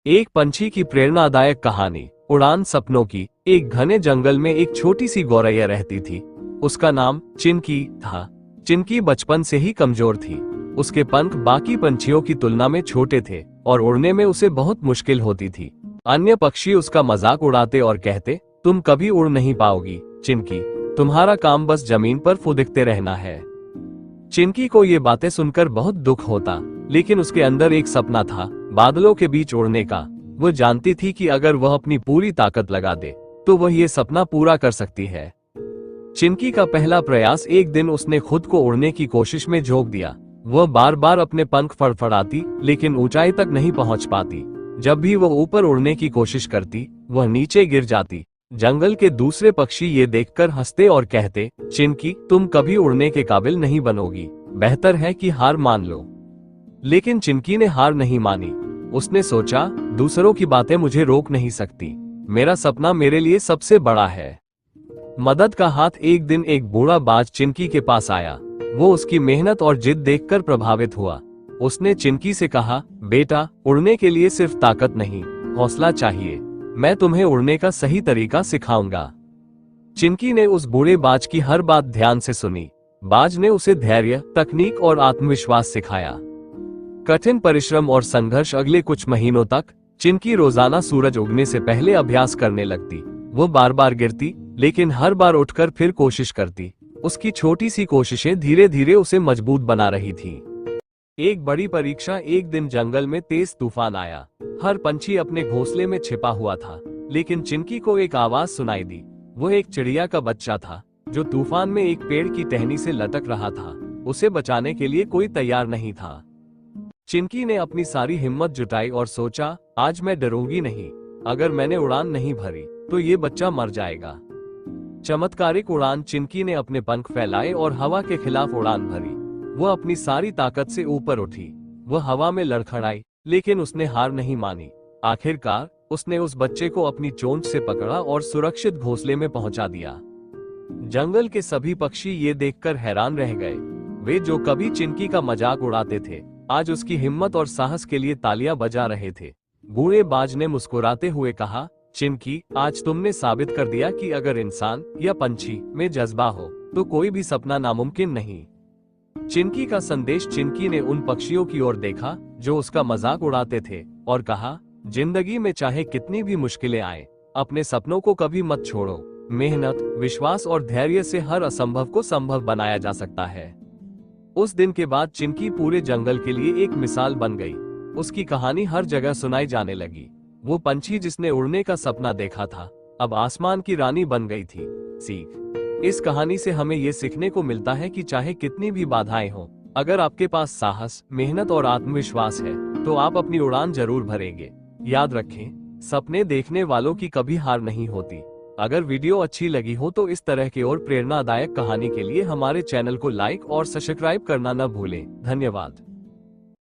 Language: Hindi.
एक पंछी की प्रेरणादायक कहानी। उड़ान सपनों की। एक घने जंगल में एक छोटी सी गौरैया रहती थी। उसका नाम चिनकी था। चिनकी बचपन से ही कमजोर थी। उसके पंख बाकी पंछियों की तुलना में छोटे थे और उड़ने में उसे बहुत मुश्किल होती थी। अन्य पक्षी उसका मजाक उड़ाते और कहते, तुम कभी उड़ नहीं पाओगी चिनकी, तुम्हारा काम बस जमीन पर फुदकते रहना है। चिनकी को ये बातें सुनकर बहुत दुख होता, लेकिन उसके अंदर एक सपना था, बादलों के बीच उड़ने का। वो जानती थी कि अगर वह अपनी पूरी ताकत लगा दे तो वह ये सपना पूरा कर सकती है। चिनकी का पहला प्रयास, एक दिन उसने खुद को उड़ने की कोशिश में झोंक दिया। वह बार बार अपने पंख फड़फड़ाती, लेकिन ऊंचाई तक नहीं पहुंच पाती। जब भी वह ऊपर उड़ने की कोशिश करती, वह नीचे गिर जाती। जंगल के दूसरे पक्षी ये देखकर हंसते और कहते, चिनकी, तुम कभी उड़ने के काबिल नहीं बनोगी, बेहतर है कि हार मान लो। लेकिन चिनकी ने हार नहीं मानी। उसने सोचा, दूसरों की बातें मुझे रोक नहीं सकती, मेरा सपना मेरे लिए सबसे बड़ा है। मदद का हाथ। एक दिन एक बूढ़ा बाज चिनकी के पास आया। वो उसकी मेहनत और जिद देखकर प्रभावित हुआ। उसने चिनकी से कहा, बेटा, उड़ने के लिए सिर्फ ताकत नहीं, हौसला चाहिए। मैं तुम्हें उड़ने का सही तरीका सिखाऊंगा। चिनकी ने उस बूढ़े बाज की हर बात ध्यान से सुनी। बाज ने उसे धैर्य, तकनीक और आत्मविश्वास सिखाया। कठिन परिश्रम और संघर्ष। अगले कुछ महीनों तक चिनकी रोजाना सूरज उगने से पहले अभ्यास करने लगती। वो बार बार गिरती, लेकिन हर बार उठकर फिर कोशिश करती। उसकी छोटी सी कोशिशें धीरे धीरे उसे मजबूत बना रही थी। एक बड़ी परीक्षा। एक दिन जंगल में तेज तूफान आया। हर पंछी अपने घोंसले में छिपा हुआ था, लेकिन चिनकी को एक आवाज सुनाई दी। वो एक चिड़िया का बच्चा था, जो तूफान में एक पेड़ की टहनी से लटक रहा था। उसे बचाने के लिए कोई तैयार नहीं था। चिनकी ने अपनी सारी हिम्मत जुटाई और सोचा, आज मैं डरूंगी नहीं। अगर मैंने उड़ान नहीं भरी तो ये बच्चा मर जाएगा। चमत्कारिक उड़ान। चिनकी ने अपने पंख फैलाए और हवा के खिलाफ उड़ान भरी। वह अपनी सारी ताकत से ऊपर उठी। वह हवा में लड़खड़ाई, लेकिन उसने हार नहीं मानी। आखिरकार उसने उस बच्चे को अपनी चोंच से पकड़ा और सुरक्षित घोंसले में पहुंचा दिया। जंगल के सभी पक्षी ये देखकर हैरान रह गए। वे जो कभी चिनकी का मजाक उड़ाते थे, आज उसकी हिम्मत और साहस के लिए तालियां बजा रहे थे। बूढ़े बाज ने मुस्कुराते हुए कहा, चिनकी, आज तुमने साबित कर दिया कि अगर इंसान या पंछी में जज्बा हो तो कोई भी सपना नामुमकिन नहीं। चिनकी का संदेश। चिनकी ने उन पक्षियों की ओर देखा जो उसका मजाक उड़ाते थे और कहा, जिंदगी में चाहे कितनी भी मुश्किलें आए, अपने सपनों को कभी मत छोड़ो। मेहनत, विश्वास और धैर्य से हर असंभव को संभव बनाया जा सकता है। उस दिन के बाद चिनकी पूरे जंगल के लिए एक मिसाल बन गई। उसकी कहानी हर जगह सुनाई जाने लगी। वो पंछी जिसने उड़ने का सपना देखा था, अब आसमान की रानी बन गई थी। सीख। इस कहानी से हमें ये सीखने को मिलता है कि चाहे कितनी भी बाधाएं हों, अगर आपके पास साहस, मेहनत और आत्मविश्वास है तो आप अपनी उड़ान जरूर भरेंगे। याद रखें, सपने देखने वालों की कभी हार नहीं होती। अगर वीडियो अच्छी लगी हो तो इस तरह की और प्रेरणादायक कहानी के लिए हमारे चैनल को लाइक और सब्सक्राइब करना न भूलें। धन्यवाद।